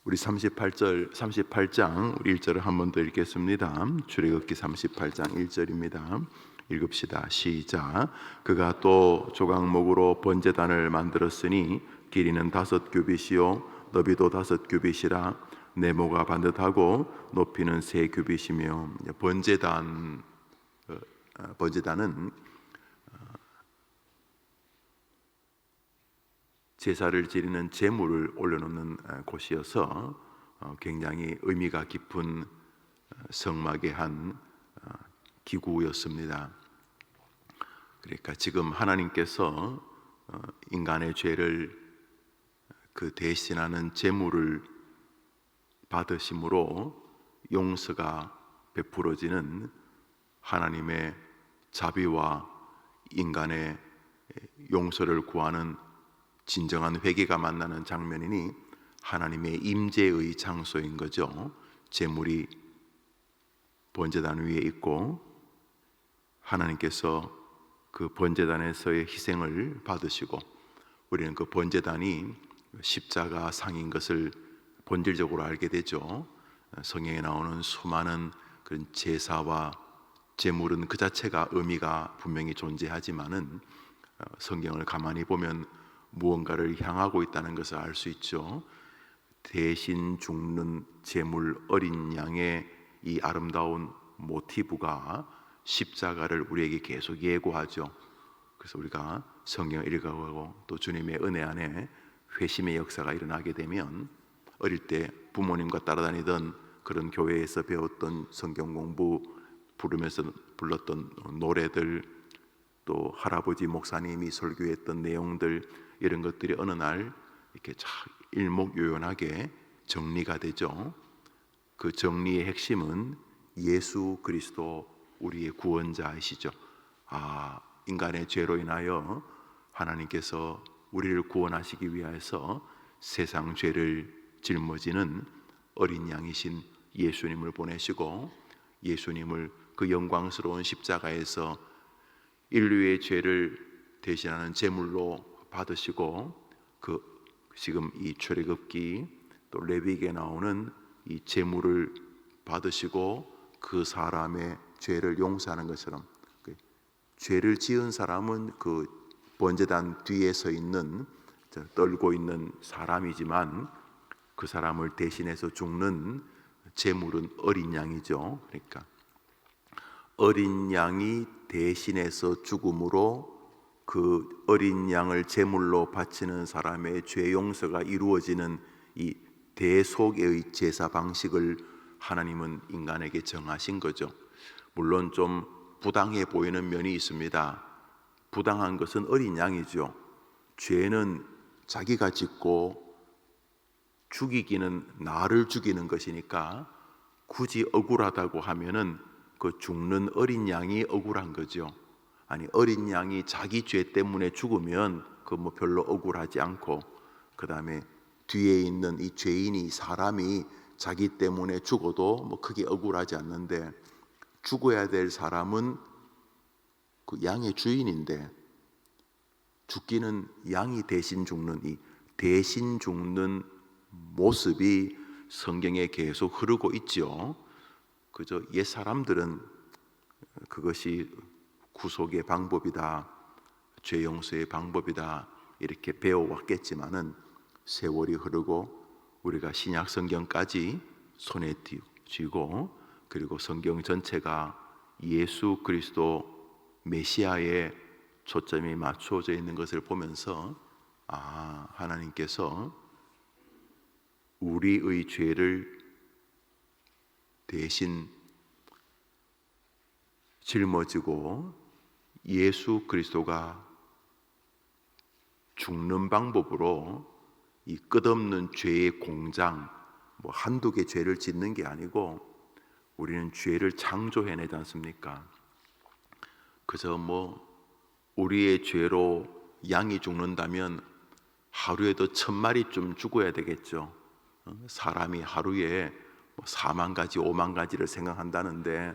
우리 38장 우리 1절을 한 번 더 읽겠습니다. 출애굽기 38장 1절입니다. 읽읍시다. 시작. 그가 또 조각목으로 번제단을 만들었으니 길이는 5규빗이요 너비도 5규빗이라 네모가 반듯하고 높이는 3규빗이며 번제단은 제사를 지내는 제물을 올려놓는 곳이어서 굉장히 의미가 깊은 성막의 한 기구였습니다. 그러니까 지금 하나님께서 인간의 죄를 그 대신하는 제물을 받으심으로 용서가 베풀어지는 하나님의 자비와 인간의 용서를 구하는 진정한 회개가 만나는 장면이니 하나님의 임재의 장소인 거죠. 제물이 번제단 위에 있고 하나님께서 그 번제단에서의 희생을 받으시고 우리는 그 번제단이 십자가 상인 것을 본질적으로 알게 되죠. 성경에 나오는 수많은 그런 제사와 제물은 그 자체가 의미가 분명히 존재하지만은 성경을 가만히 보면 무언가를 향하고 있다는 것을 알 수 있죠. 대신 죽는 제물 어린 양의 이 아름다운 모티브가 십자가를 우리에게 계속 예고하죠. 그래서 우리가 성경을 읽어가고 또 주님의 은혜 안에 회심의 역사가 일어나게 되면 어릴 때 부모님과 따라다니던 그런 교회에서 배웠던 성경 공부 부르면서 불렀던 노래들 또 할아버지 목사님이 설교했던 내용들 이런 것들이 어느 날 이렇게 일목요연하게 정리가 되죠. 그 정리의 핵심은 예수 그리스도 우리의 구원자이시죠. 인간의 죄로 인하여 하나님께서 우리를 구원하시기 위해서 세상 죄를 짊어지는 어린 양이신 예수님을 보내시고 예수님을 그 영광스러운 십자가에서 인류의 죄를 대신하는 제물로 받으시고 그 지금 이 출애굽기 또 레위기에 나오는 이 제물을 받으시고 그 사람의 죄를 용서하는 것처럼 죄를 지은 사람은 그 번제단 뒤에 서 있는 떨고 있는 사람이지만 그 사람을 대신해서 죽는 제물은 어린 양이죠. 그러니까 어린 양이 대신해서 죽음으로 그 어린 양을 제물로 바치는 사람의 죄 용서가 이루어지는 이 대속의 제사 방식을 하나님은 인간에게 정하신 거죠. 물론 좀 부당해 보이는 면이 있습니다. 부당한 것은 어린 양이죠. 죄는 자기가 짓고 죽이기는 나를 죽이는 것이니까 굳이 억울하다고 하면은 그 죽는 어린 양이 억울한 거죠. 아니 어린 양이 자기 죄 때문에 죽으면 그 뭐 별로 억울하지 않고 그 다음에 뒤에 있는 이 죄인이 사람이 자기 때문에 죽어도 뭐 크게 억울하지 않는데 죽어야 될 사람은 그 양의 주인인데 죽기는 양이 대신 죽는 이 대신 죽는 모습이 성경에 계속 흐르고 있죠. 그저 옛 사람들은 그것이 구속의 방법이다, 죄 용서의 방법이다 이렇게 배워왔겠지만은 세월이 흐르고 우리가 신약 성경까지 손에 쥐고 그리고 성경 전체가 예수 그리스도 메시아에 초점이 맞춰져 있는 것을 보면서 하나님께서 우리의 죄를 대신 짊어지고 예수 그리스도가 죽는 방법으로 이 끝없는 죄의 공장 뭐 한두 개 죄를 짓는 게 아니고 우리는 죄를 창조해내지 않습니까? 그저 뭐 우리의 죄로 양이 죽는다면 하루에도 1000마리쯤 죽어야 되겠죠. 사람이 하루에 4만 가지 5만 가지를 생각한다는데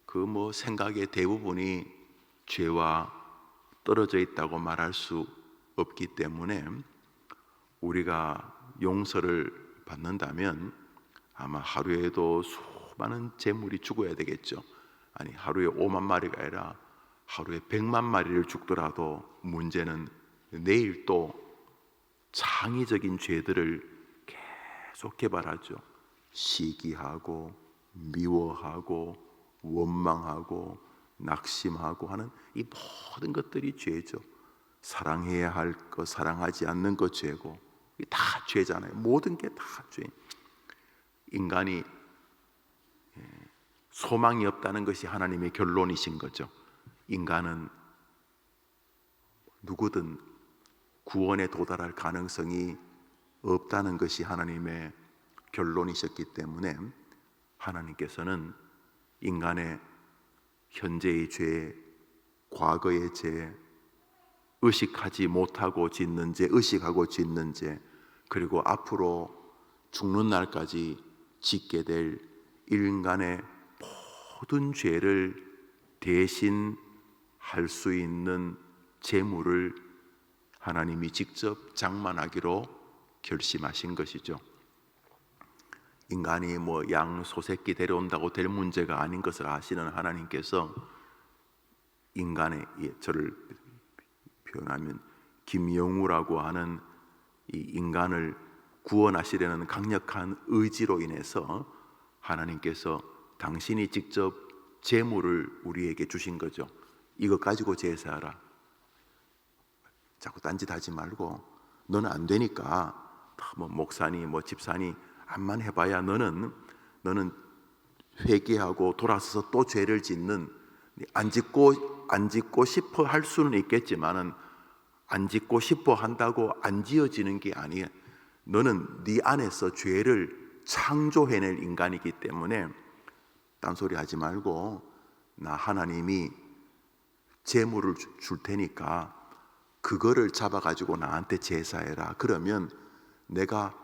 그 뭐 생각의 대부분이 죄와 떨어져 있다고 말할 수 없기 때문에 우리가 용서를 받는다면 아마 하루에도 수많은 재물이 죽어야 되겠죠. 아니, 하루에 5만 마리가 아니라 하루에 100만 마리를 죽더라도 문제는 내일 또 창의적인 죄들을 계속 개발하죠. 시기하고 미워하고 원망하고 낙심하고 하는 이 모든 것들이 죄죠. 사랑해야 할 것, 사랑하지 않는 것 죄고, 이게 다 죄잖아요. 모든 게 다 죄. 인간이 소망이 없다는 것이 하나님의 결론이신 거죠. 인간은 누구든 구원에 도달할 가능성이 없다는 것이 하나님의 결론이셨기 때문에 하나님께서는 인간의 현재의 죄, 과거의 죄, 의식하지 못하고 짓는 죄, 의식하고 짓는 죄, 그리고 앞으로 죽는 날까지 짓게 될 인간의 모든 죄를 대신 할 수 있는 재물을 하나님이 직접 장만하기로 결심하신 것이죠. 인간이 뭐 양, 소새끼 데려온다고 될 문제가 아닌 것을 아시는 하나님께서 인간의, 저를 표현하면 김영우라고 하는 이 인간을 구원하시려는 강력한 의지로 인해서 하나님께서 당신이 직접 재물을 우리에게 주신 거죠. 이거 가지고 제사하라. 자꾸 딴짓하지 말고, 너는 안 되니까 뭐 목사니 뭐 집사니 암만 해봐야 너는 회개하고 돌아서서 또 죄를 짓는, 안 짓고 싶어 할 수는 있겠지만은 안 짓고 싶어 한다고 안 지어지는 게 아니에요. 너는 네 안에서 죄를 창조해낼 인간이기 때문에 딴소리 하지 말고, 나 하나님이 재물을 줄 테니까 그거를 잡아가지고 나한테 제사해라. 그러면 내가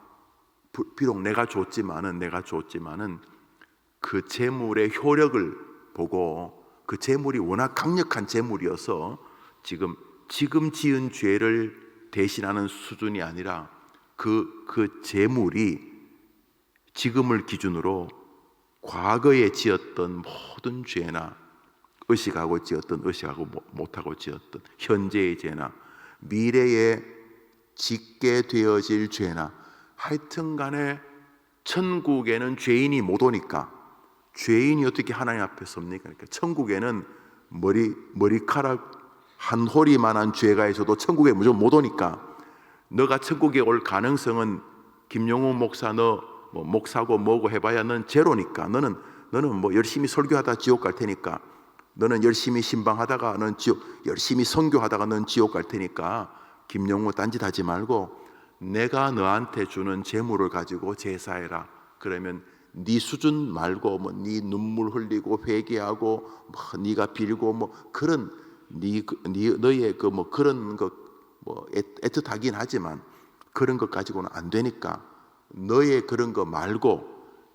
비록 내가 줬지만은 그 재물의 효력을 보고, 그 재물이 워낙 강력한 재물이어서 지금 지은 죄를 대신하는 수준이 아니라 그 재물이 지금을 기준으로 과거에 지었던 모든 죄나 의식하고 지었던, 의식하고 못하고 지었던 현재의 죄나 미래에 짓게 되어질 죄나, 하여튼 간에 천국에는 죄인이 못 오니까, 죄인이 어떻게 하나님 앞에 섭니까? 그러니까 천국에는 머리카락 한 호리만한 죄가 있어도 천국에 무조건 못 오니까, 너가 천국에 올 가능성은 김용우 목사 너 뭐 목사고 뭐고 해봐야 넌 제로니까, 너는 뭐 열심히 설교하다 지옥 갈 테니까, 너는 열심히 신방하다가 넌 열심히 선교하다가 넌 지옥 갈 테니까 김용우 딴짓하지 말고 내가 너한테 주는 재물을 가지고 제사해라. 그러면 네 수준 말고 뭐 네 눈물 흘리고 회개하고 뭐 네가 빌고 뭐 그런 너의 그 뭐 그런 거 뭐 애틋하긴 하지만 그런 것 가지고는 안 되니까, 너의 그런 거 말고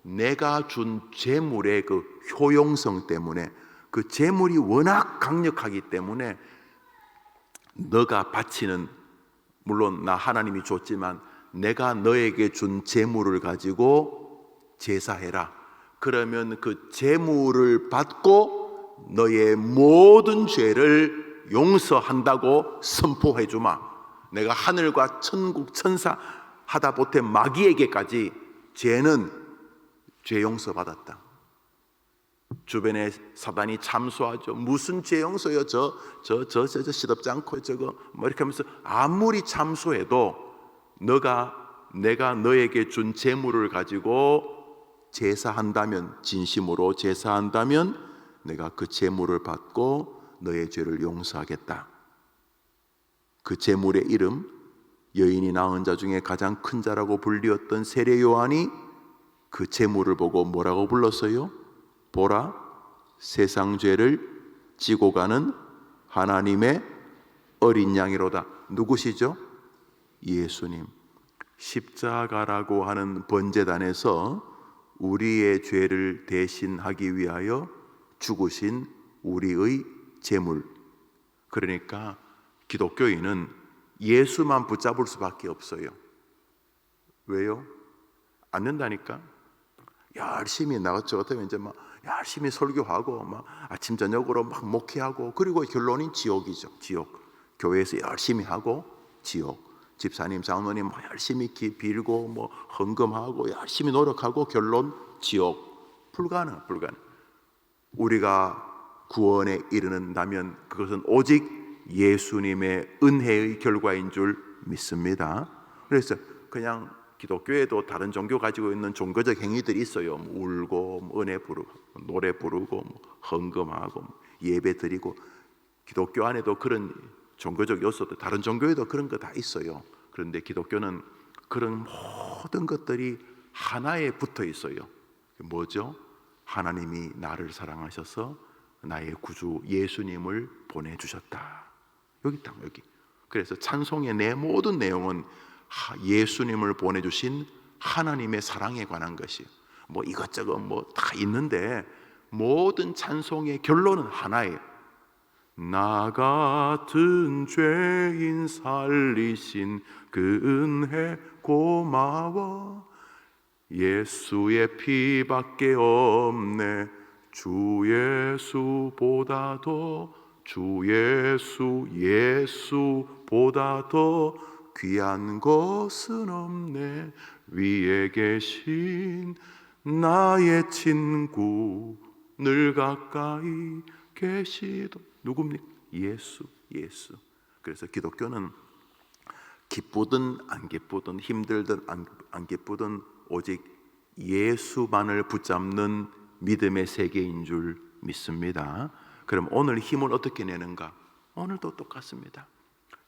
내가 준 재물의 그 효용성 때문에, 그 재물이 워낙 강력하기 때문에 너가 바치는, 물론 나 하나님이 줬지만 내가 너에게 준 재물을 가지고 제사해라. 그러면 그 재물을 받고 너의 모든 죄를 용서한다고 선포해 주마. 내가 하늘과 천국 천사 하다 못해 마귀에게까지 죄는 죄 용서 받았다. 주변에 사단이 참소하죠. 무슨 죄 용서요? 저 시덥지 않고 저거 뭐 이렇게 하면서 아무리 참소해도 내가 너에게 준 재물을 가지고 제사한다면, 진심으로 제사한다면 내가 그 재물을 받고 너의 죄를 용서하겠다. 그 재물의 이름, 여인이 낳은 자 중에 가장 큰 자라고 불리었던 세례 요한이 그 재물을 보고 뭐라고 불렀어요? 보라, 세상 죄를 지고 가는 하나님의 어린 양이로다. 누구시죠? 예수님. 십자가라고 하는 번제단에서 우리의 죄를 대신하기 위하여 죽으신 우리의 재물. 그러니까 기독교인은 예수만 붙잡을 수밖에 없어요. 왜요? 안 된다니까. 열심히 나갔죠. 어떻게 이제 막 열심히 설교하고 막 아침 저녁으로 막 목회하고, 그리고 결론이 지옥이죠. 지옥. 교회에서 열심히 하고 지옥. 집사님, 장로님 뭐 열심히 빌고 뭐 헌금하고 열심히 노력하고 결론 지옥. 불가능. 우리가 구원에 이르는다면 그것은 오직 예수님의 은혜의 결과인 줄 믿습니다. 그래서 그냥 기독교에도 다른 종교 가지고 있는 종교적 행위들이 있어요. 뭐 울고, 뭐 은혜 부르고, 노래 부르고, 뭐 헌금하고, 뭐 예배 드리고. 기독교 안에도 그런 종교적 요소도, 다른 종교에도 그런 거 다 있어요. 그런데 기독교는 그런 모든 것들이 하나에 붙어 있어요. 뭐죠? 하나님이 나를 사랑하셔서 나의 구주 예수님을 보내주셨다. 여기 딱 여기. 그래서 찬송의 내 모든 내용은 예수님을 보내주신 하나님의 사랑에 관한 것이에요. 뭐 이것저것 뭐 다 있는데 모든 찬송의 결론은 하나예요. 나 같은 죄인 살리신 그 은혜 고마워. 예수의 피밖에 없네. 주 예수보다도, 주 예수보다 더 귀한 것은 없네. 위에 계신 나의 친구, 늘 가까이 계시도. 누굽니까? 예수. 그래서 기독교는 기쁘든 안 기쁘든, 힘들든 안 기쁘든 오직 예수만을 붙잡는 믿음의 세계인 줄 믿습니다. 그럼 오늘 힘을 어떻게 내는가? 오늘도 똑같습니다.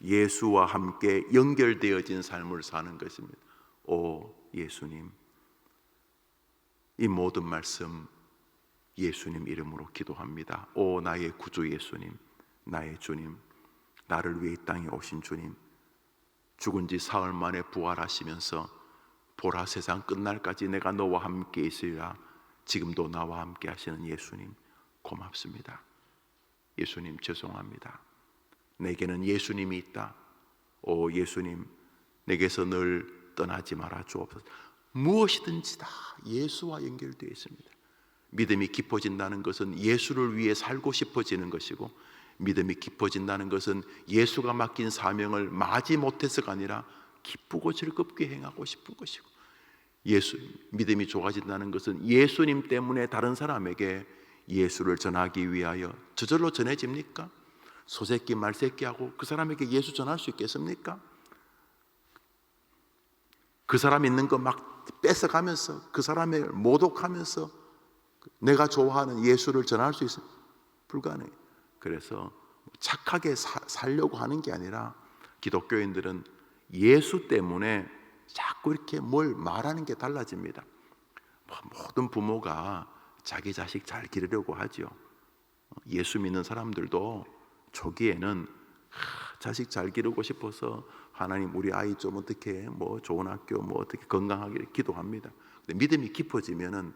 예수와 함께 연결되어진 삶을 사는 것입니다. 오 예수님, 이 모든 말씀 예수님 이름으로 기도합니다. 오 나의 구주 예수님, 나의 주님, 나를 위해 이 땅에 오신 주님, 죽은 지 사흘 만에 부활하시면서 보라 세상 끝날까지 내가 너와 함께 있으리라. 지금도 나와 함께 하시는 예수님 고맙습니다. 예수님 죄송합니다. 내게는 예수님이 있다. 오 예수님, 내게서 늘 떠나지 말아 주옵소서. 무엇이든지 다 예수와 연결되어 있습니다. 믿음이 깊어진다는 것은 예수를 위해 살고 싶어지는 것이고, 믿음이 깊어진다는 것은 예수가 맡긴 사명을 마지 못해서가 아니라 기쁘고 즐겁게 행하고 싶은 것이고, 믿음이 좋아진다는 것은 예수님 때문에 다른 사람에게 예수를 전하기 위하여. 저절로 전해집니까? 소새끼 말새끼하고 그 사람에게 예수 전할 수 있겠습니까? 그 사람 있는 거 막 뺏어가면서, 그 사람을 모독하면서 내가 좋아하는 예수를 전할 수 있어요? 불가능해요. 그래서 착하게 살려고 하는 게 아니라, 기독교인들은 예수 때문에 자꾸 이렇게 뭘 말하는 게 달라집니다. 모든 부모가 자기 자식 잘 기르려고 하죠. 예수 믿는 사람들도 초기에는 자식 잘 기르고 싶어서 하나님 우리 아이 좀 어떻게 뭐 좋은 학교 뭐 어떻게 건강하게 기도합니다. 근데 믿음이 깊어지면은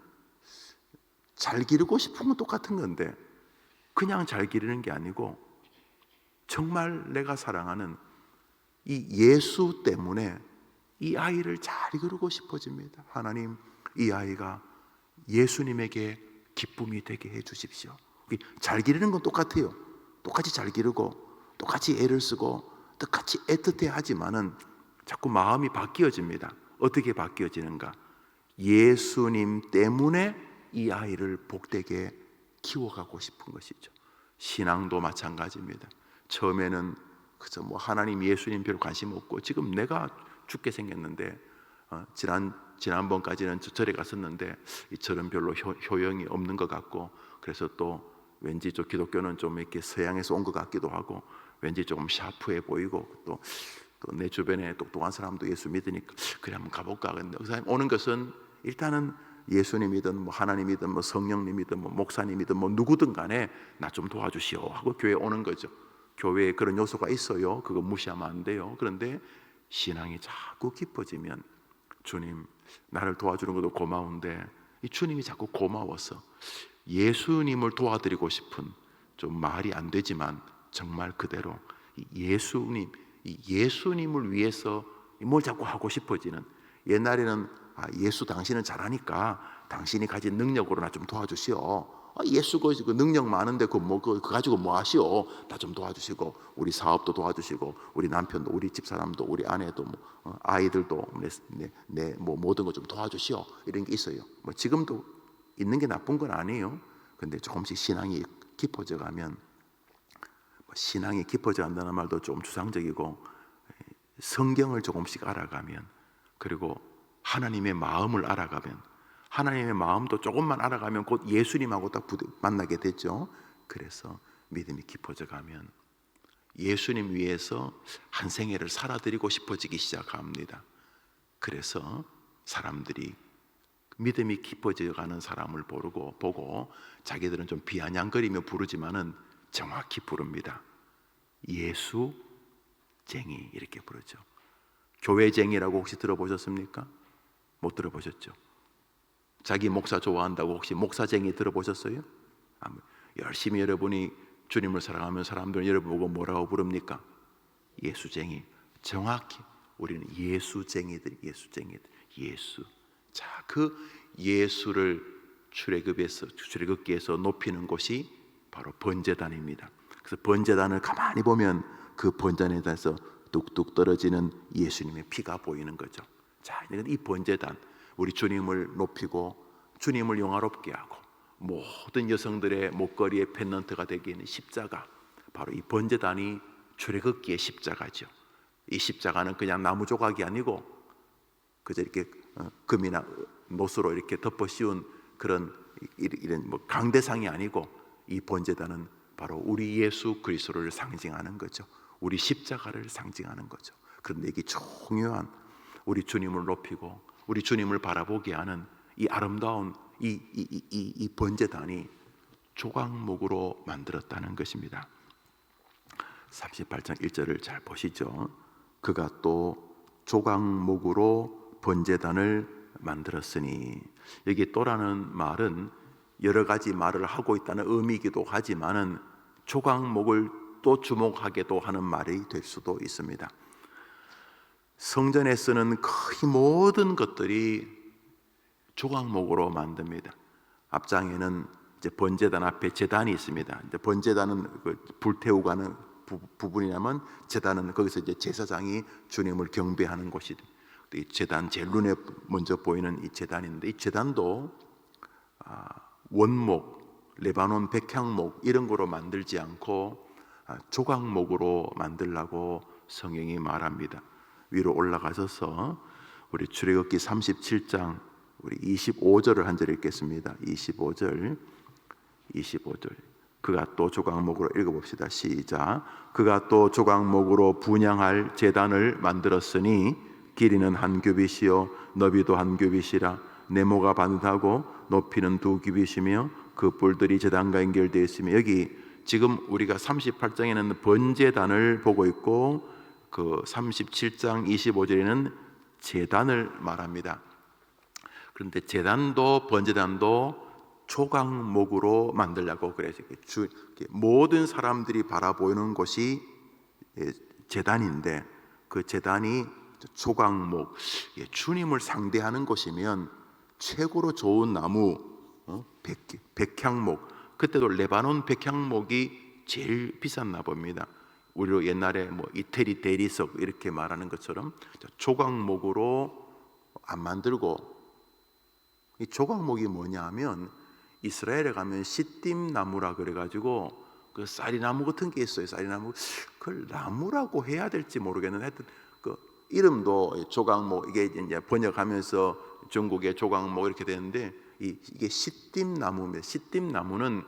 잘 기르고 싶은 건 똑같은 건데, 그냥 잘 기르는 게 아니고 정말 내가 사랑하는 이 예수 때문에 이 아이를 잘 기르고 싶어집니다. 하나님, 이 아이가 예수님에게 기쁨이 되게 해 주십시오. 잘 기르는 건 똑같아요. 똑같이 잘 기르고 똑같이 애를 쓰고 똑같이 애틋해 하지만은 자꾸 마음이 바뀌어집니다. 어떻게 바뀌어지는가? 예수님 때문에 이 아이를 복되게 키워가고 싶은 것이죠. 신앙도 마찬가지입니다. 처음에는 그저 뭐 하나님 예수님 별로 관심 없고, 지금 내가 죽게 생겼는데 지난번까지는 절에 갔었는데 이 절은 별로 효용이 없는 것 같고, 그래서 또 왠지 저 기독교는 좀 이렇게 서양에서 온 것 같기도 하고, 왠지 조금 샤프해 보이고, 또 내 주변에 똑똑한 사람도 예수 믿으니까 그래 한번 가볼까. 근데 그 사람 오는 것은 일단은 예수님이든 뭐 하나님이든 뭐 성령님이든 뭐 목사님이든 뭐 누구든 간에 나 좀 도와주시오 하고 교회에 오는 거죠. 교회에 그런 요소가 있어요. 그거 무시하면 안 돼요. 그런데 신앙이 자꾸 깊어지면, 주님 나를 도와주는 것도 고마운데 이 주님이 자꾸 고마워서 예수님을 도와드리고 싶은, 좀 말이 안 되지만 정말 그대로 이 예수님을 위해서 뭘 자꾸 하고 싶어지는, 옛날에는 예수 당신은 잘하니까 당신이 가진 능력으로 나 좀 도와주시오. 예수 그 능력 많은데 그거 가지고 뭐 하시오? 나 좀 도와주시고, 우리 사업도 도와주시고, 우리 남편도, 우리 집사람도, 우리 아내도, 아이들도 뭐 모든 거 좀 도와주시오. 이런 게 있어요. 뭐 지금도 있는 게 나쁜 건 아니에요. 근데 조금씩 신앙이 깊어져 가면, 신앙이 깊어져 간다는 말도 좀 주상적이고, 성경을 조금씩 알아가면, 그리고 하나님의 마음을 알아가면, 하나님의 마음도 조금만 알아가면 곧 예수님하고 딱 만나게 되죠. 그래서 믿음이 깊어져 가면 예수님 위해서 한 생애를 살아드리고 싶어지기 시작합니다. 그래서 사람들이 믿음이 깊어져 가는 사람을 보고 자기들은 좀 비아냥거리며 부르지만은 정확히 부릅니다. 예수쟁이 이렇게 부르죠. 교회쟁이라고 혹시 들어보셨습니까? 못 들어보셨죠? 자기 목사 좋아한다고 혹시 목사쟁이 들어보셨어요? 열심히 여러분이 주님을 사랑하면 사람들은 여러분 보고 뭐라고 부릅니까? 예수쟁이. 정확히 우리는 예수쟁이들. 예수. 자, 그 예수를 출애굽기에서 높이는 곳이 바로 번제단입니다. 그래서 번제단을 가만히 보면 그 번제단에서 뚝뚝 떨어지는 예수님의 피가 보이는 거죠. 자, 이 번제단, 우리 주님을 높이고 주님을 영화롭게 하고 모든 여성들의 목걸이의 펜던트가 되기에는 십자가, 바로 이 번제단이 출애굽기의 십자가죠. 이 십자가는 그냥 나무 조각이 아니고 그저 이렇게 금이나 못으로 이렇게 덮어 씌운 그런 이런 강대상이 아니고, 이 번제단은 바로 우리 예수 그리스도를 상징하는 거죠. 우리 십자가를 상징하는 거죠. 그런데 이게 중요한, 우리 주님을 높이고 우리 주님을 바라보게 하는 이 아름다운 이 번제단이 조각목으로 만들었다는 것입니다. 38장 1절을 잘 보시죠. 그가 또 조각목으로 번제단을 만들었으니, 여기 또라는 말은 여러 가지 말을 하고 있다는 의미이기도 하지만은 조각목을 또 주목하게도 하는 말이 될 수도 있습니다. 성전에 쓰는 거의 모든 것들이 조각목으로 만듭니다. 앞장에는 이제 번제단 앞에 제단이 있습니다. 이제 번제단은 불태우고 하는 부분이라면, 제단은 거기서 이제 제사장이 주님을 경배하는 곳이, 이 제단 제일 눈에 먼저 보이는 이 제단인데, 이 제단도 원목, 레바논 백향목 이런 거로 만들지 않고 조각목으로 만들라고 성경이 말합니다. 위로 올라가셔서 우리 출애굽기 37장 우리 25절을 한 절 읽겠습니다. 25절. 그가 또 조각목으로 읽어봅시다. 시작. 그가 또 조각목으로 분향할 제단을 만들었으니 길이는 한 규빗이요 너비도 한 규빗이라. 네모가 반듯하고 높이는 2규빗이며 그 뿔들이 제단과 연결되어 있으며, 여기 지금 우리가 38장에는 번제단을 보고 있고 그 37장 25절에는 제단을 말합니다. 그런데 제단도 번제단도 조각목으로 만들려고 그래서 모든 사람들이 바라보이는 곳이 제단인데, 그 제단이 조각목, 주님을 상대하는 곳이면 최고로 좋은 나무 백향목, 그때도 레바논 백향목이 제일 비쌌나 봅니다. 우리로 옛날에 이태리 대리석 이렇게 말하는 것처럼 조각목으로 안 만들고, 이 조각목이 뭐냐 하면 이스라엘에 가면 시딤 나무라 그래가지고 그 쌀이나무 같은 게 있어요. 쌀이나무, 그걸 나무라고 해야 될지 모르겠는데 하여튼 그 이름도 조각목, 이게 이제 번역하면서 중국의 조각목 이렇게 되는데, 이게 시딤나무입니다. 시딤나무는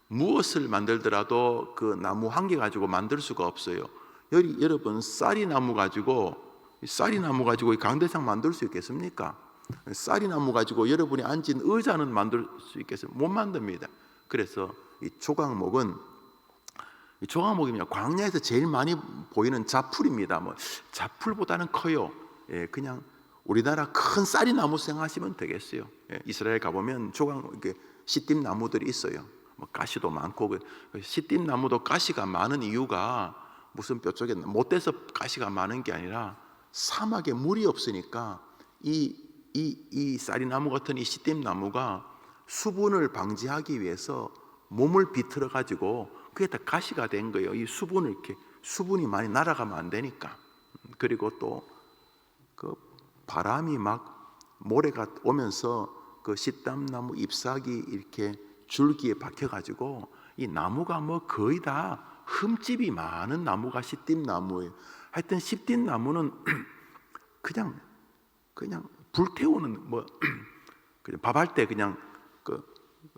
무엇을 만들더라도 그 나무 한 개 가지고 만들 수가 없어요. 여러분 쌀이나무 가지고 이 강대상 만들 수 있겠습니까? 쌀이나무 가지고 여러분이 앉은 의자는 만들 수 있겠어요? 못 만듭니다. 그래서 이 조각목은, 광야에서 제일 많이 보이는 자풀입니다. 자풀보다는 커요. 그냥 우리나라 큰 쌀이나무 생각하시면 되겠어요. 이스라엘 가보면 시딤나무들이 있어요. 가시도 많고, 시딤나무도 가시가 많은 이유가 무슨 뼈 쪽에 못 돼서 가시가 많은 게 아니라 사막에 물이 없으니까 이 쌀이나무 같은 이 시띠나무가 수분을 방지하기 위해서 몸을 비틀어 가지고 그게 다 가시가 된 거예요. 이 수분을 이렇게 수분이 많이 날아가면 안 되니까. 그리고 또 그 바람이 막 모래가 오면서 그 시땀나무 잎사귀 이렇게 줄기에 박혀 가지고 이 나무가 뭐 거의 다 흠집이 많은 나무가 시띠나무예요. 하여튼 시띠나무는 그냥 불태우는 뭐 그냥 밥할 때 그냥 그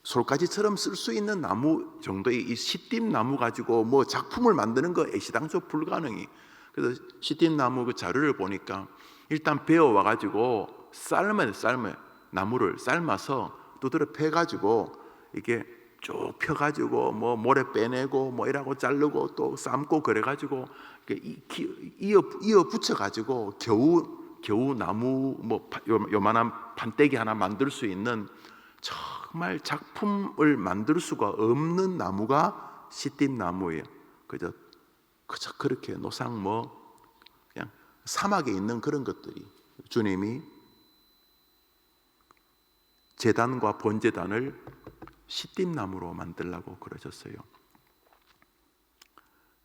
솔가지처럼 쓸 수 있는 나무 정도의 이 시띠나무 가지고 뭐 작품을 만드는 거 애시당초 불가능이. 그래서 시띠나무 그 자료를 보니까 일단 베어 와 가지고 삶아요. 나무를 삶아서 두드려 패 가지고 이게 쭉 펴 가지고 뭐 모래 빼내고 뭐 이라고 자르고 또 삶고 그래 가지고 이어 붙여 가지고 겨우 나무 뭐 요만한 판때기 하나 만들 수 있는 정말 작품을 만들 수가 없는 나무가 시띠나무예요. 그저 그렇게 노상 뭐 그냥 사막에 있는 그런 것들이 주님이 제단과 번제단을 시띠나무로 만들라고 그러셨어요.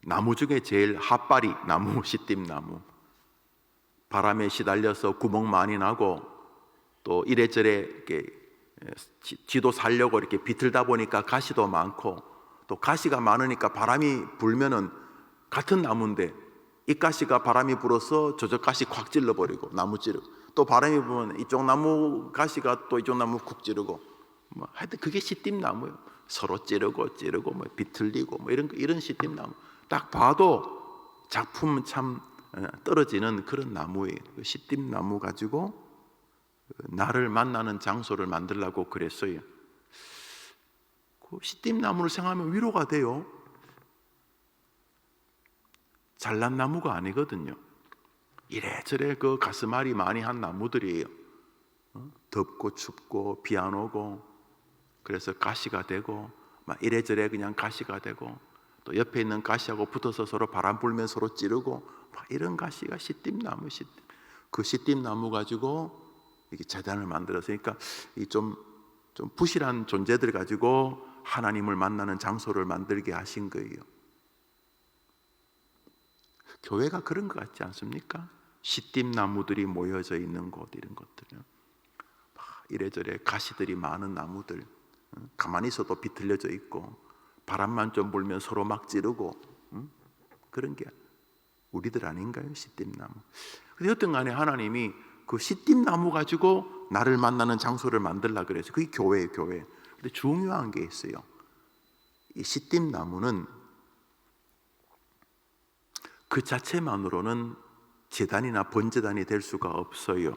나무 중에 제일 핫바리 나무 시띠나무. 바람에 시달려서 구멍 많이 나고 또 이래저래 이렇게 지도 살려고 이렇게 비틀다 보니까 가시도 많고 또 가시가 많으니까 바람이 불면은 같은 나무인데 이 가시가 바람이 불어서 저쪽 가시 콱 찔러버리고 나무 찌르고 또 바람이 불면 이쪽 나무 가시가 또 이쪽 나무 쿡 찌르고 뭐 하여튼 그게 시띠나무예요. 서로 찌르고 뭐 비틀리고 뭐 이런 시띠나무. 딱 봐도 작품 참 떨어지는 그런 나무예요. 시띠나무 가지고 나를 만나는 장소를 만들라고 그랬어요. 그 시띠나무를 생각하면 위로가 돼요. 잘난 나무가 아니거든요. 이래저래 그 가스말이 많이 한 나무들이에요. 덥고 춥고 비 안 오고 그래서 가시가 되고 막 이래저래 그냥 가시가 되고 또 옆에 있는 가시하고 붙어서 서로 바람 불면 서로 찌르고 막 이런 가시가 시띠나무. 그 시띠나무 가지고 이렇게 제단을 만들었으니까 이 좀 부실한 존재들 가지고 하나님을 만나는 장소를 만들게 하신 거예요. 교회가 그런 것 같지 않습니까? 시띠나무들이 모여져 있는 곳 이런 것들은 이래저래 가시들이 많은 나무들 가만히 있어도 비틀려져 있고 바람만 좀 불면 서로 막 찌르고 그런 게 우리들 아닌가요? 시띠나무. 그래서 여튼 간에 하나님이 그 시띠나무 가지고 나를 만나는 장소를 만들라 그래서 그게 교회예요. 교회. 근데 중요한 게 있어요. 이 시띠나무는 그 자체만으로는 제단이나 번제단이 될 수가 없어요.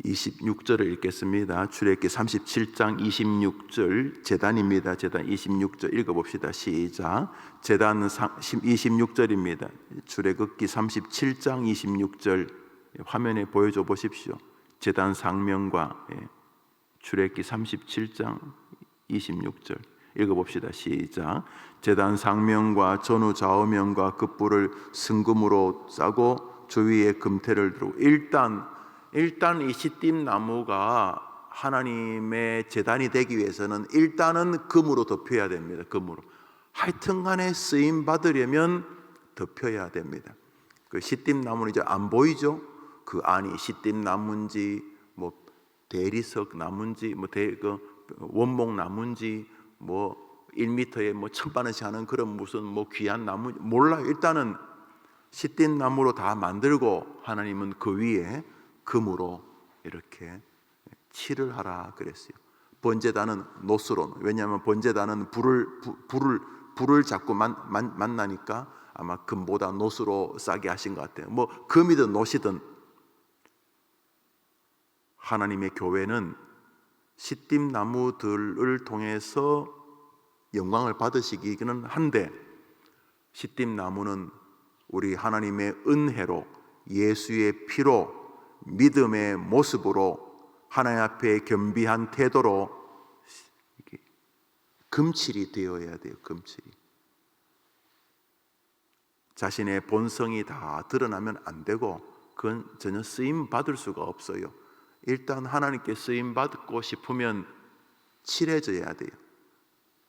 26절을 읽겠습니다. 출애굽기 37장 26절 제단입니다. 제단 26절 읽어봅시다. 시작. 제단 26절입니다. 출애굽기 37장 26절 화면에 보여줘 보십시오. 제단 상명과 출애굽기 37장 26절 읽어봅시다. 시작. 제단 상명과 전후 좌우명과 그 뿔을 승금으로 싸고 주위에 금태를 두르고 일단 이 시띠나무가 하나님의 제단이 되기 위해서는 일단은 금으로 덮여야 됩니다. 금으로. 하여튼간에 쓰임 받으려면 덮여야 됩니다. 그 시띠나무는 이제 안 보이죠? 그 안이 시띠나무인지 뭐 대리석 나무인지 뭐 원목 나무인지 뭐 1m에 뭐 1,000원씩 하는 그런 무슨 뭐 귀한 나무 몰라요. 일단은 시띠나무로 다 만들고 하나님은 그 위에 금으로 이렇게 칠을 하라 그랬어요. 번제단은 노스로. 왜냐하면 번제단은 불을 자꾸 만나니까 아마 금보다 노스로 싸게 하신 것 같아요. 뭐 금이든 노시든 하나님의 교회는 시띠나무들을 통해서 영광을 받으시기는 한데 시띠나무는 우리 하나님의 은혜로 예수의 피로 믿음의 모습으로 하나님 앞에 겸비한 태도로 금칠이 되어야 돼요. 금칠이. 자신의 본성이 다 드러나면 안 되고 그건 전혀 쓰임 받을 수가 없어요. 일단 하나님께 쓰임 받고 싶으면 칠해져야 돼요.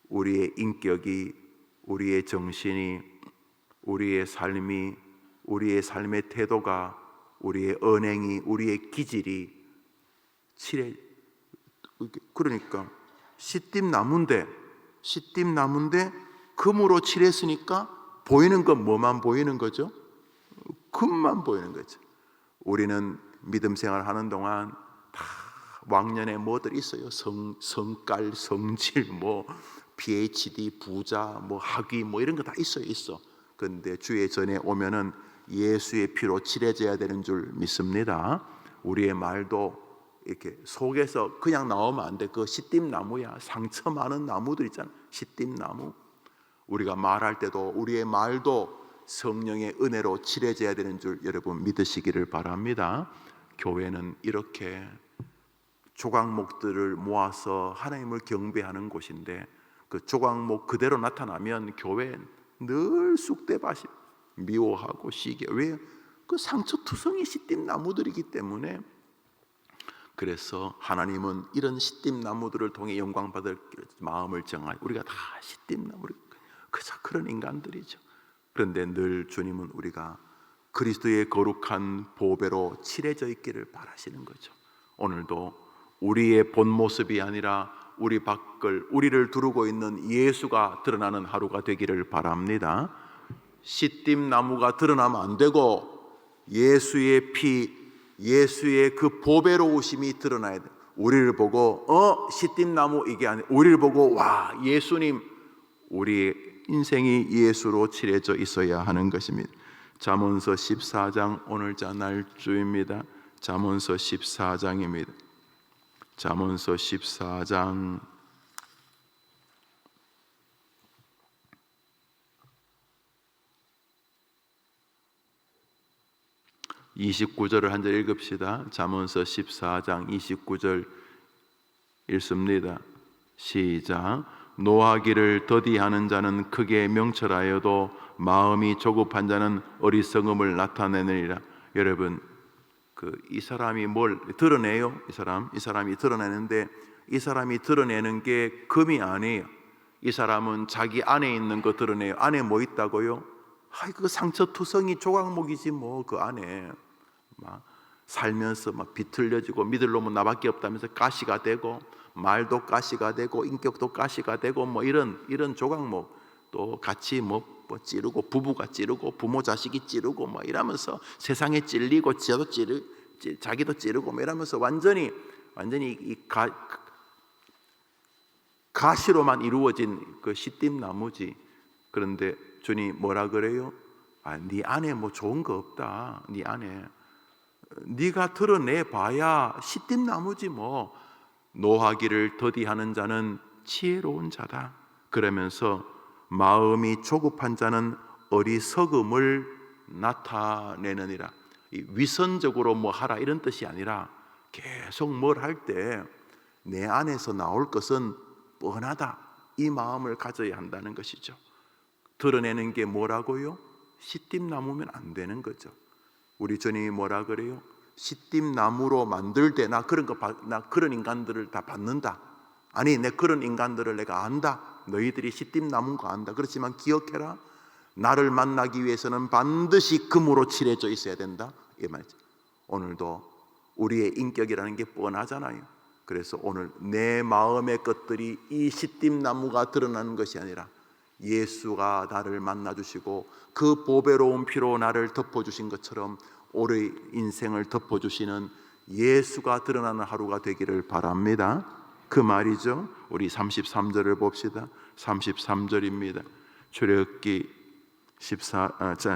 우리의 인격이, 우리의 정신이, 우리의 삶이, 우리의 삶의 태도가, 우리의 언행이, 우리의 기질이 칠해. 그러니까 시띠나무인데 금으로 칠했으니까 보이는 건 뭐만 보이는 거죠? 금만 보이는 거죠. 우리는 믿음 생활하는 동안 다 왕년에 뭐들 있어요. 성깔, 성질, 뭐 PhD, 부자, 뭐 학위, 뭐 이런 거 다 있어. 그런데 주의 전에 오면은 예수의 피로 칠해져야 되는 줄 믿습니다. 우리의 말도 이렇게 속에서 그냥 나오면 안 돼. 그 시띠나무야. 상처 많은 나무들 있잖아. 시띠나무. 우리가 말할 때도 우리의 말도 성령의 은혜로 칠해져야 되는 줄 여러분 믿으시기를 바랍니다. 교회는 이렇게 조각목들을 모아서 하나님을 경배하는 곳인데 그 조각목 그대로 나타나면 교회는 늘 쑥대밭이 미워하고 시기해. 왜? 그 상처투성이 시띠나무들이기 때문에. 그래서 하나님은 이런 시띠나무들을 통해 영광 받을 마음을 정하여 우리가 다 시띠나무, 그저 그런 인간들이죠. 그런데 늘 주님은 우리가 그리스도의 거룩한 보배로 칠해져 있기를 바라시는 거죠. 오늘도 우리의 본 모습이 아니라 우리 밖을, 우리를 두르고 있는 예수가 드러나는 하루가 되기를 바랍니다. 시띠나무가 드러나면 안 되고 예수의 피, 예수의 그 보배로우심이 드러나야 돼. 우리를 보고 시띠나무 이게 아니라 우리를 보고 와 예수님, 우리의 인생이 예수로 칠해져 있어야 하는 것입니다. 잠언서 14장 오늘자 날주입니다. 잠언서 14장입니다. 잠언서 14장 29절을 한 절 읽읍시다. 잠언서 14장 29절 읽습니다. 시작. 노하기를 더디하는 자는 크게 명철하여도 마음이 조급한 자는 어리석음을 나타내느니라. 여러분, 이 사람이 뭘 드러내요? 이 사람이 드러내는데 이 사람이 드러내는 게 금이 아니에요. 이 사람은 자기 안에 있는 거 드러내요. 안에 뭐 있다고요? 그 상처투성이 조각목이지 뭐. 그 안에 막 살면서 막 비틀려지고 믿을 놈은 나밖에 없다면서 가시가 되고 말도 가시가 되고 인격도 가시가 되고 뭐 이런 조각목, 또 같이 뭐 찌르고 부부가 찌르고 부모 자식이 찌르고 뭐 이러면서 세상에 찔리고 자기도 찌르고 뭐 이러면서 완전히 이 가시로만 이루어진 그 시띠나무지. 그런데 주님 뭐라 그래요? 네 안에 뭐 좋은 거 없다. 네 안에 네가 드러내 봐야 시띠나무지 뭐. 노하기를 더디하는 자는 지혜로운 자다. 그러면서 마음이 조급한 자는 어리석음을 나타내느니라. 위선적으로 뭐 하라 이런 뜻이 아니라 계속 뭘 할 때 내 안에서 나올 것은 뻔하다, 이 마음을 가져야 한다는 것이죠. 드러내는 게 뭐라고요? 시띠나무면 안 되는 거죠. 우리 주님이 뭐라 그래요? 시띠나무로 만들 때 나 그런 인간들을 다 받는다. 아니, 내 그런 인간들을 내가 안다. 너희들이 시띠나무인 거 안다. 그렇지만 기억해라, 나를 만나기 위해서는 반드시 금으로 칠해져 있어야 된다, 이 말이죠. 오늘도 우리의 인격이라는 게 뻔하잖아요. 그래서 오늘 내 마음의 것들이 이 시띠나무가 드러나는 것이 아니라 예수가 나를 만나주시고 그 보배로운 피로 나를 덮어주신 것처럼 우리 인생을 덮어주시는 예수가 드러나는 하루가 되기를 바랍니다. 그 말이죠. 우리 33절을 봅시다. 33절입니다. 출애굽기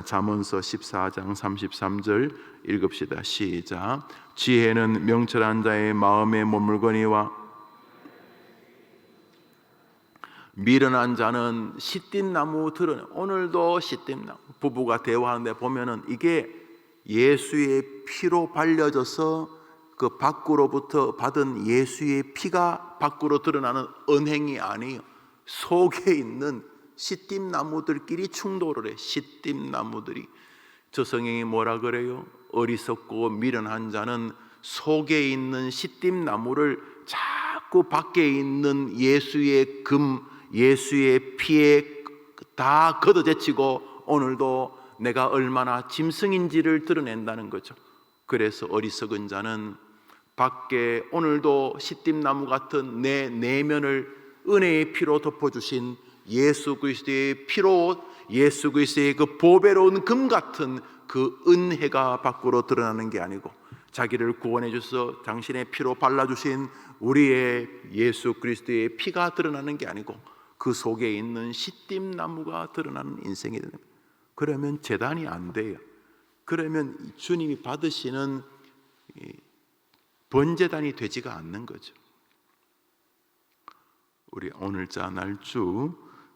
잠언서 14장 33절 읽읍시다. 시작. 지혜는 명철한 자의 마음에 머물거니와 미련한 자는 시띠나무 드러내. 오늘도 시띠나무, 부부가 대화하는데 보면은 이게 예수의 피로 발려져서 그 밖으로부터 받은 예수의 피가 밖으로 드러나는 언행이 아니에요. 속에 있는 시띠나무들끼리 충돌을 해. 시띠나무들이. 저 성경이 뭐라 그래요? 어리석고 미련한 자는 속에 있는 시띠나무를 자꾸 밖에 있는 예수의 금, 예수의 피에 다 걷어제치고 오늘도 내가 얼마나 짐승인지를 드러낸다는 거죠. 그래서 어리석은 자는 밖에 오늘도 시띠나무 같은 내 내면을 은혜의 피로 덮어주신 예수 그리스도의 피로, 예수 그리스도의 그 보배로운 금 같은 그 은혜가 밖으로 드러나는 게 아니고, 자기를 구원해 주셔서 당신의 피로 발라주신 우리의 예수 그리스도의 피가 드러나는 게 아니고 그 속에 있는 시띠나무가 드러나는 인생이 됩니다. 그러면 제단이 안 돼요. 그러면 주님이 받으시는 번제단이 되지가 않는 거죠. 우리 오늘자 날주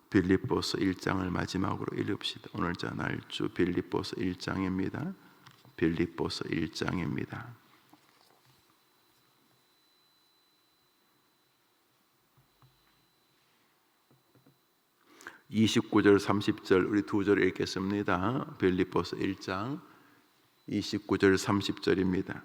빌립보서 1장을 마지막으로 읽읍시다. 오늘자 날주 빌립보서 1장입니다. 빌립보서 1장입니다. 29절 30절 우리 두 절 읽겠습니다. 빌립보서 1장 29절 30절입니다.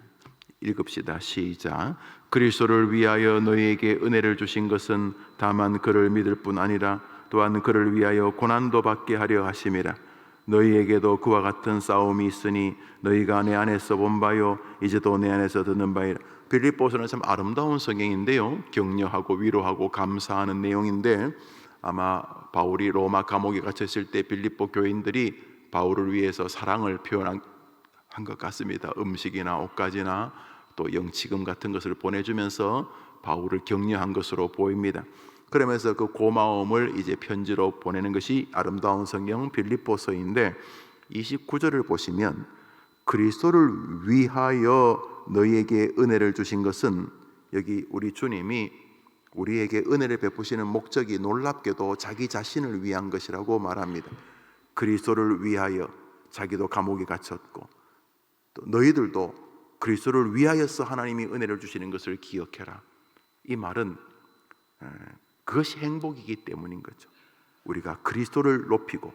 읽읍시다. 시작. 그리스도를 위하여 너희에게 은혜를 주신 것은 다만 그를 믿을 뿐 아니라 또한 그를 위하여 고난도 받게 하려 하심이라. 너희에게도 그와 같은 싸움이 있으니 너희가 내 안에서 본 바요 이제도 내 안에서 듣는 바이라. 빌립보서는 참 아름다운 성경인데요, 격려하고 위로하고 감사하는 내용인데, 아마 바울이 로마 감옥에 갇혔을 때 빌립보 교인들이 바울을 위해서 사랑을 표현한 것 같습니다. 음식이나 옷가지나 또 영치금 같은 것을 보내주면서 바울을 격려한 것으로 보입니다. 그러면서 그 고마움을 이제 편지로 보내는 것이 아름다운 성경 빌립보서인데, 29절을 보시면 그리스도를 위하여 너희에게 은혜를 주신 것은, 여기 우리 주님이 우리에게 은혜를 베푸시는 목적이 놀랍게도 자기 자신을 위한 것이라고 말합니다. 그리스도를 위하여, 자기도 감옥에 갇혔고 또 너희들도 그리스도를 위하여서 하나님이 은혜를 주시는 것을 기억해라. 이 말은 그것이 행복이기 때문인 거죠. 우리가 그리스도를 높이고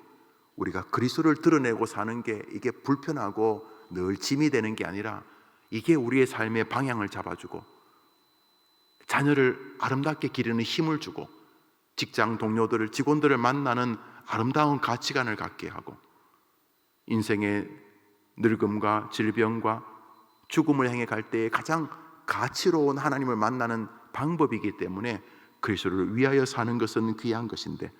우리가 그리스도를 드러내고 사는 게 이게 불편하고 늘 짐이 되는 게 아니라, 이게 우리의 삶의 방향을 잡아주고 자녀를 아름답게 기르는 힘을 주고 직장 동료들을, 직원들을 만나는 아름다운 가치관을 갖게 하고 인생의 늙음과 질병과 죽음을 향해 갈 때에 가장 가치로운 하나님을 만나는 방법이기 때문에 그리스도를 위하여 사는 것은 귀한 것인데,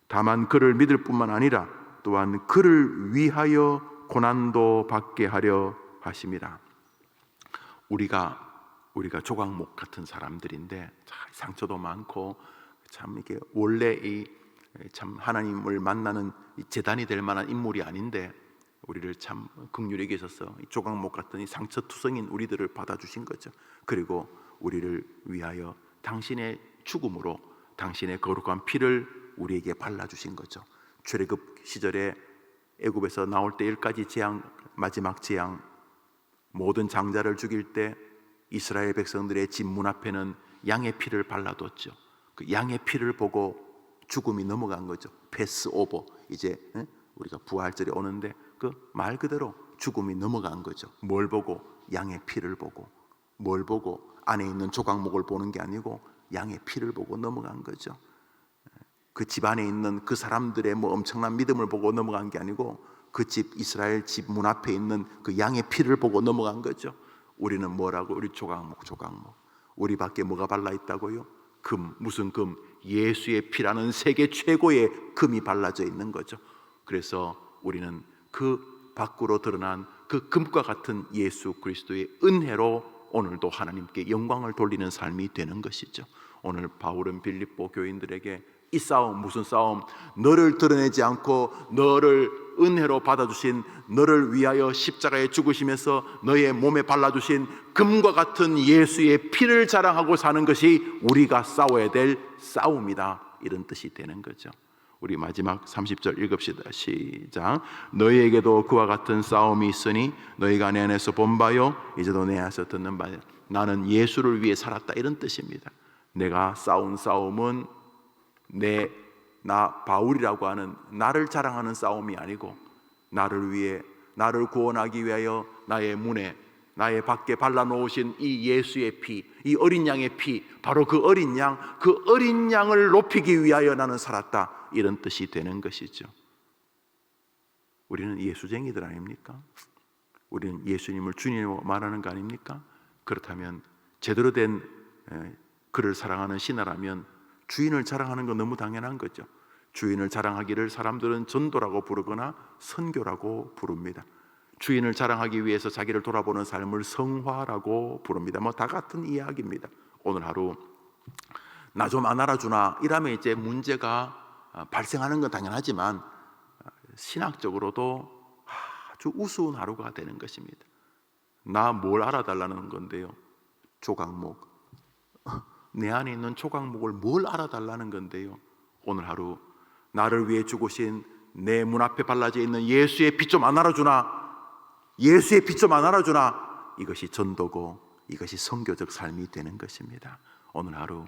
다만 그를 믿을 뿐만 아니라 또한 그를 위하여 고난도 받게 하려 하심이라. 우리가 조각목 같은 사람들인데 상처도 많고 참 이게 원래 이 참 하나님을 만나는 제단이 될 만한 인물이 아닌데, 우리를 참 긍휼히 여기셔서 이 조각목 같은 이 상처투성인 우리들을 받아주신 거죠. 그리고 우리를 위하여 당신의 죽음으로 당신의 거룩한 피를 우리에게 발라주신 거죠. 출애굽 시절에 애굽에서 나올 때 10가지 재앙, 마지막 재앙, 모든 장자를 죽일 때 이스라엘 백성들의 집 문 앞에는 양의 피를 발라뒀죠. 그 양의 피를 보고 죽음이 넘어간 거죠. 패스 오버. 이제 우리가 부활절이 오는데 그 말 그대로 죽음이 넘어간 거죠. 뭘 보고? 양의 피를 보고. 뭘 보고? 안에 있는 조각목을 보는 게 아니고 양의 피를 보고 넘어간 거죠. 그 집 안에 있는 그 사람들의 뭐 엄청난 믿음을 보고 넘어간 게 아니고 그 집, 이스라엘 집 문 앞에 있는 그 양의 피를 보고 넘어간 거죠. 우리는 뭐라고? 우리 조각목. 우리 밖에 뭐가 발라 있다고요? 금. 무슨 금? 예수의 피라는 세계 최고의 금이 발라져 있는 거죠. 그래서 우리는 그 밖으로 드러난 그 금과 같은 예수 그리스도의 은혜로 오늘도 하나님께 영광을 돌리는 삶이 되는 것이죠. 오늘 바울은 빌립보 교인들에게 이 싸움, 무슨 싸움? 너를 드러내지 않고 너를 은혜로 받아주신, 너를 위하여 십자가에 죽으시면서 너의 몸에 발라주신 금과 같은 예수의 피를 자랑하고 사는 것이 우리가 싸워야 될 싸움이다, 이런 뜻이 되는 거죠. 우리 마지막 30절 읽읍시다. 시작. 너희에게도 그와 같은 싸움이 있으니 너희가 내 안에서 본 바요 이제도 내 안에서 듣는 바요. 나는 예수를 위해 살았다, 이런 뜻입니다. 내가 싸운 싸움은 나 바울이라고 하는 나를 자랑하는 싸움이 아니고 나를 위해 나를 구원하기 위하여 나의 문에, 나의 밖에 발라놓으신 이 예수의 피, 이 어린 양의 피, 바로 그 어린 양, 그 어린 양을 높이기 위하여 나는 살았다, 이런 뜻이 되는 것이죠. 우리는 예수쟁이들 아닙니까? 우리는 예수님을 주님으로 말하는 거 아닙니까? 그렇다면 제대로 된 그를 사랑하는 신하라면 주인을 자랑하는 건 너무 당연한 거죠. 주인을 자랑하기를 사람들은 전도라고 부르거나 선교라고 부릅니다. 주인을 자랑하기 위해서 자기를 돌아보는 삶을 성화라고 부릅니다. 뭐 다 같은 이야기입니다. 오늘 하루 나 좀 안 알아주나 이러면 이제 문제가 발생하는 건 당연하지만 신학적으로도 아주 우스운 하루가 되는 것입니다. 나 뭘 알아달라는 건데요? 조각목. 내 안에 있는 조각목을 뭘 알아달라는 건데요? 오늘 하루 나를 위해 죽으신 내 문 앞에 발라져 있는 예수의 피 좀 안 알아주나? 예수의 피 좀 안 알아주나? 이것이 전도고 이것이 선교적 삶이 되는 것입니다. 오늘 하루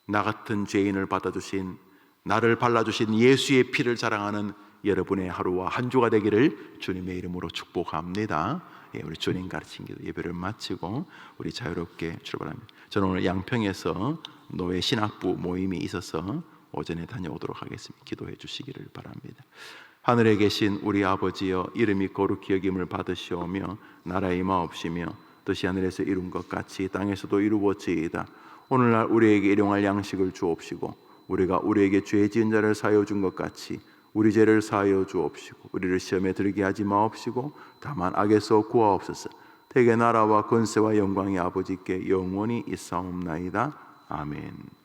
나 같은 죄인을 받아주신, 나를 발라주신 예수의 피를 자랑하는 여러분의 하루와 한 주가 되기를 주님의 이름으로 축복합니다. 우리 주님 가르친 기도 예배를 마치고 우리 자유롭게 출발합니다. 저는 오늘 양평에서 노예 신학부 모임이 있어서 오전에 다녀오도록 하겠습니다. 기도해 주시기를 바랍니다. 하늘에 계신 우리 아버지여, 이름이 거룩히 여김을 받으시오며 나라의 임하옵시며 뜻이 하늘에서 이룬 것 같이 땅에서도 이루어지이다. 오늘날 우리에게 일용할 양식을 주옵시고 우리가 우리에게 죄 지은 자를 사하여 준 것 같이 우리 죄를 사하여 주옵시고 우리를 시험에 들게 하지 마옵시고 다만 악에서 구하옵소서. 대개 나라와 권세와 영광이 아버지께 영원히 있사옵나이다. 아멘.